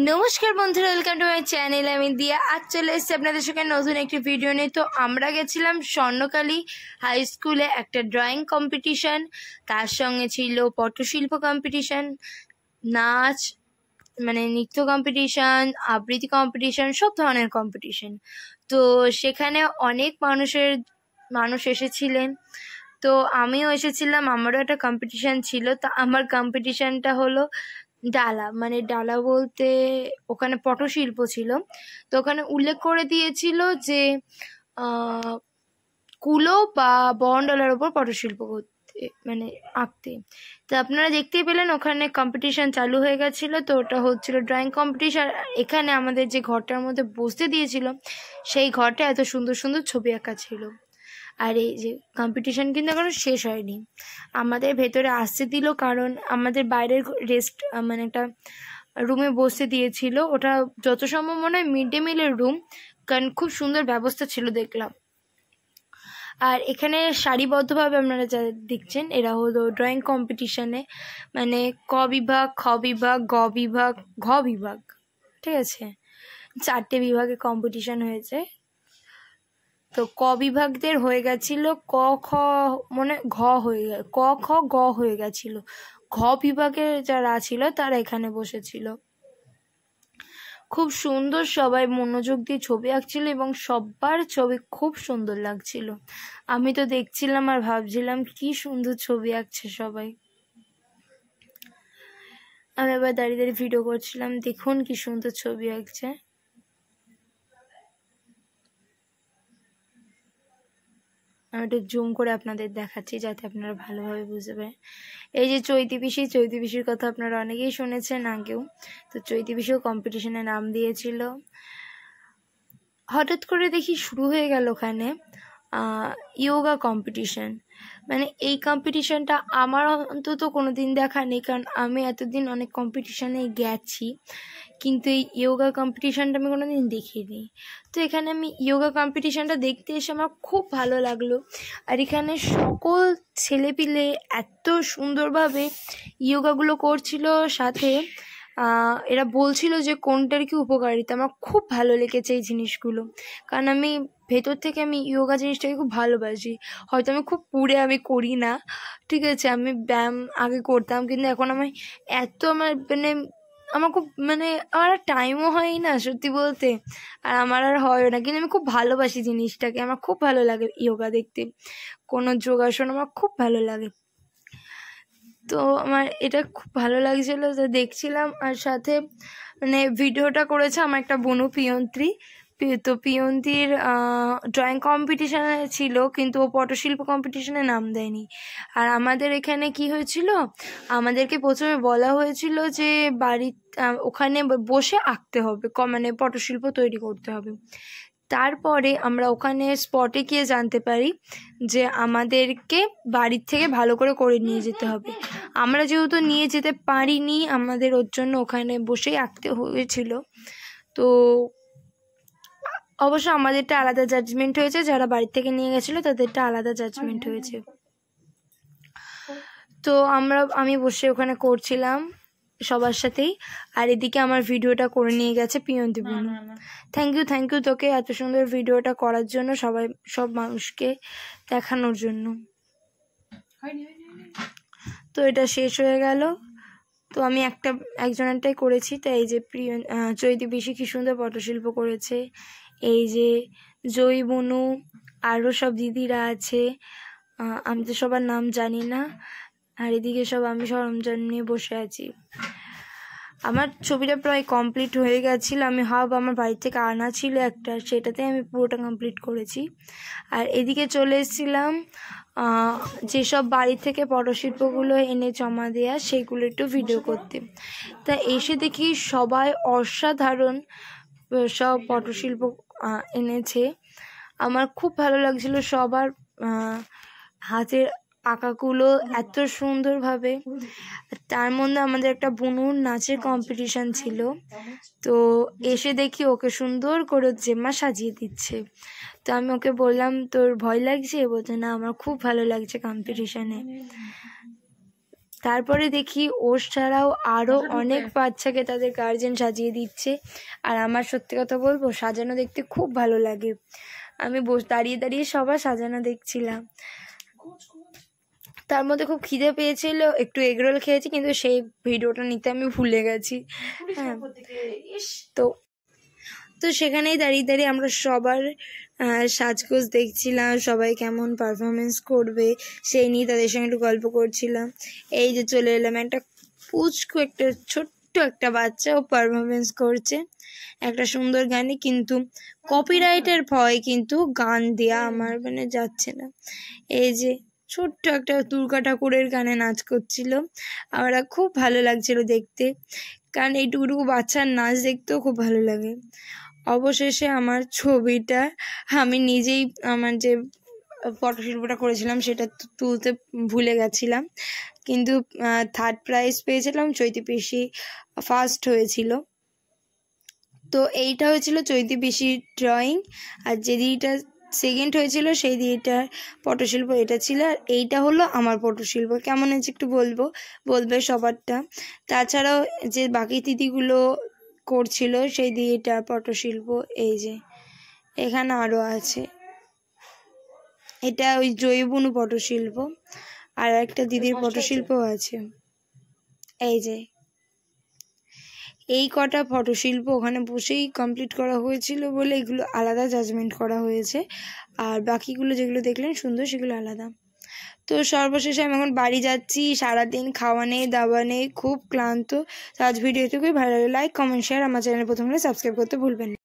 নমস্কার বন্ধুরা, welcome to my channel. আমি দিয়া আজ চলে এসেছি আপনাদের সঙ্গে নতুন একটি ভিডিও নিয়ে। তো আমরা গেছিলাম স্বর্ণকালী হাই স্কুলে একটা ড্রয়িং কম্পিটিশন, তার সঙ্গে ছিল পটশিল্প কম্পিটিশন, নাচ মানে নৃত্য কম্পিটিশন, আবৃত্তি কম্পিটিশন, সব ধরনের কম্পিটিশন। তো সেখানে অনেক মানুষ এসেছিলেন। তো আমিও এসেছিলাম, আমারও একটা কম্পিটিশান ছিল। তা আমার কম্পিটিশানটা হলো ডালা, মানে ডালা বলতে ওখানে পটশিল্প ছিল। তো ওখানে উল্লেখ করে দিয়েছিল যে কুলো বা বরণডালার ওপর পটশিল্প করতে, মানে আঁকতে। তো আপনারা দেখতেই পেলেন ওখানে কম্পিটিশান চালু হয়ে গেছিলো। তো ওটা হচ্ছিল ড্রয়িং কম্পিটিশান। এখানে আমাদের যে ঘরটার মধ্যে বসতে দিয়েছিল, সেই ঘরটা এত সুন্দর সুন্দর ছবি আঁকা ছিল। আর এই যে কম্পিটিশান কিন্তু এখনও শেষ হয়নি, আমাদের ভেতরে আসতে দিল, কারণ আমাদের বাইরের রেস্ট মানে একটা রুমে বসতে দিয়েছিল। ওটা যত সম্ভব মনে হয় মিড ডে মিলের রুম, কারণ খুব সুন্দর ব্যবস্থা ছিল দেখলাম। আর এখানে সারিবদ্ধভাবে আপনারা যা দেখছেন এরা হলো ড্রয়িং কম্পিটিশানে, মানে ক বিভাগ, খ বিভাগ, গ বিভাগ, ঘ বিভাগ, ঠিক আছে, 4টে বিভাগে কম্পিটিশান হয়েছে। তো ক বিভাগদের হয়ে গেছিল ক খ, মানে ঘ হয়ে ক খ গ হয়ে গেছিল। ঘ বিভাগের যারা ছিল তারা এখানে বসেছিল। খুব সুন্দর, সবাই মনোযোগ দিয়ে ছবি আঁকছিল এবং সবার ছবি খুব সুন্দর লাগছিল। আমি তো দেখছিলাম আর ভাবছিলাম কি সুন্দর ছবি আঁকছে সবাই। আমি এবার দাঁড়িয়ে দাঁড়িয়ে ভিডিও করছিলাম, দেখুন কি সুন্দর ছবি আঁকছে। আমি একটু জুম করে আপনাদের দেখাচ্ছি যাতে আপনারা ভালোভাবে বুঝতে পারেন। এই যে চৈতি পিসির কথা আপনারা অনেকেই শুনেছেন আগেও। তো চৈতি পিসিও কম্পিটিশনে নাম দিয়েছিল। হঠাৎ করে দেখি শুরু হয়ে গেল ওখানে ইয়োগা কম্পিটিশন। মানে এই কম্পিটিশনটা আমার অন্তত কোনো দিন দেখা নেই, কারণ আমি এতদিন অনেক কম্পিটিশানে গেছি, কিন্তু এই ইয়োগা কম্পিটিশানটা আমি কোনো দিন দেখিনি। তো এখানে আমি ইয়োগা কম্পিটিশানটা দেখতে এসে আমার খুব ভালো লাগলো। আর এখানে সকল ছেলেপিলে এত সুন্দরভাবে ইয়োগাগুলো করছিল, সাথে এরা বলছিল যে কোনটার কি উপকারিতা। আমার খুব ভালো লেগেছে এই জিনিসগুলো, কারণ আমি ভেতর থেকে আমি ইয়োগা জিনিসটাকে খুব ভালোবাসি। হয়তো আমি খুব আমি করি না, ঠিক আছে, আমি ব্যায়াম আগে করতাম, কিন্তু এখন আমি আমার খুব আমার আর টাইমও হয় না সত্যি বলতে, আর আমার আর হয় না, কিন্তু আমি খুব ভালোবাসি জিনিসটাকে। আমার খুব ভালো লাগে ইয়োগা দেখতে, কোনো যোগাসন আমার খুব ভালো লাগে। তো আমার এটা খুব ভালো লাগছিলো, তো দেখছিলাম। আর সাথে ভিডিওটা করেছে আমার একটা বোনু, পিয়ন্ত্রী। তো পিয়ন্তীর ড্রয়িং কম্পিটিশানে ছিল, কিন্তু ও পটশিল্প কম্পিটিশানে নাম দেয়নি। আর আমাদের এখানে কি হয়েছিল, আমাদেরকে প্রথমে বলা হয়েছিল যে ওখানে বসে আঁকতে হবে, পটশিল্প তৈরি করতে হবে। তারপরে আমরা ওখানে স্পটে গিয়ে জানতে পারি যে আমাদেরকে বাড়ির থেকে ভালো করে নিয়ে যেতে হবে। আমরা যেহেতু নিয়ে যেতে পারিনি, আমাদের ওর জন্য ওখানে বসেই আঁকতে হয়েছিল। তো অবশ্য আমাদেরটা আলাদা জাজমেন্ট হয়েছে, যারা বাড়ির থেকে নিয়ে গেছিলো তাদেরটা আলাদা জাজমেন্ট হয়েছে। তো আমি বসে ওখানে করছিলাম সবার সাথেই, আর এদিকে আমার ভিডিওটা করে নিয়ে গেছে পিয়ন্তি বোন। থ্যাংক ইউ তোকে এত সুন্দর ভিডিওটা করার জন্য, সব মানুষকে দেখানোর জন্য। তো এটা শেষ হয়ে গেল। তো আমি একজনেরটাই করেছি। তাই এই যে চৈতি পিসি কি সুন্দর পটশিল্প করেছে, এই যে জয়ী বনু, আরও সব দিদিরা আছে, আমি তো সবার নাম জানি না। আর এদিকে আমি সরঞ্জাম নিয়ে বসে আছি। আমার ছবিটা প্রায় কমপ্লিট হয়ে গেছিলো। আমি আমার বাড়ি থেকে আনা ছিল একটা, সেটাতে আমি পুরোটা কমপ্লিট করেছি। আর এদিকে চলে এসেছিলাম যেসব বাড়ি থেকে পটশিল্পগুলো এনে জমা দেয়া, সেগুলো একটু ভিডিও করতে। তা এসে দেখি সবাই অসাধারণ সব পটশিল্প এনেছে। আমার খুব ভালো লাগছিল সবার হাতের আঁকাগুলো এত সুন্দরভাবে। তার মধ্যে আমাদের একটা বুনুর নাচের কম্পিটিশান ছিল। তো এসে দেখি ওকে সুন্দর করে জেম্মা সাজিয়ে দিচ্ছে। তো আমি ওকে বললাম তোর ভয় লাগছে? বলছে না, আমার খুব ভালো লাগছে কম্পিটিশানে। তারপরে দেখি ওর ছাড়াও আরও অনেক বাচ্চাকে তাদের গার্জেন সাজিয়ে দিচ্ছে। আর আমার সত্যি কথা বলবো, সাজানো দেখতে খুব ভালো লাগে। আমি দাঁড়িয়ে দাঁড়িয়ে সবার সাজানো দেখছিলাম। তার মধ্যে খুব খিদে পেয়েছিল, একটু এগরোল খেয়েছি, কিন্তু সেই ভিডিওটা নিতে আমি ভুলে গেছি। হ্যাঁ, তো সেখানেই দাঁড়িয়ে দাঁড়িয়ে আমরা সবার সাজগোজ দেখছিলাম, সবাই কেমন পারফরমেন্স করবে সেই নিয়ে তাদের সঙ্গে একটু গল্প করছিলাম। এই যে চলে এলাম, একটা পুচকু একটা ছোট্ট একটা বাচ্চা, ও পারফরমেন্স করছে একটা সুন্দর গানে, কিন্তু কপিরাইটের ভয় কিন্তু গান দেয়া আমার মানে যাচ্ছে না। এই যে ছোট্ট একটা দুর্গা ঠাকুরের গানে নাচ করছিল, আমরা খুব ভালো লাগছিল দেখতে, কারণ এইটুকুটুকু বাচ্চার নাচ দেখতেও খুব ভালো লাগে। অবশেষে আমার ছবিটা আমি নিজেই আমার যে পটশিল্পটা করেছিলাম সেটা তুলতে ভুলে গেছিলাম, কিন্তু 3rd প্রাইজ পেয়েছিলাম, চৈতি পিসি ফার্স্ট হয়েছিল। তো এইটা হয়েছিল চৈতি পিসির ড্রয়িং, আর যে দিদিটা সেকেন্ড হয়েছিল সেই দিদিটার পটশিল্প এটা ছিল, আর এইটা হলো আমার পটশিল্প। কেমন হয়েছে একটু বলবে সবারটা। তাছাড়াও যে বাকি দিদিগুলো করছিল সেই দিদিটার পটশিল্প এই যে এখানে আরও আছে, এটা ওই জৈবনু পটশিল্প, আর একটা দিদির পটশিল্পও আছে। এই যে এই কটা ফটোশিল্প ওখানে বসেই কমপ্লিট করা হয়েছিল বলে এগুলো আলাদা জাজমেন্ট করা হয়েছে, আর বাকিগুলো যেগুলো দেখলেন সুন্দর সেগুলো আলাদা। তো সর্বশেষে আমি এখন বাড়ি যাচ্ছি, সারাদিন খাওয়া নেই দাওয়া নেই, খুব ক্লান্ত। তো আজ ভিডিও এটুকুই, ভালো লাগে লাইক কমেন্ট শেয়ার, আমার চ্যানেল প্রথম হলে সাবস্ক্রাইব করতে ভুলবেন না।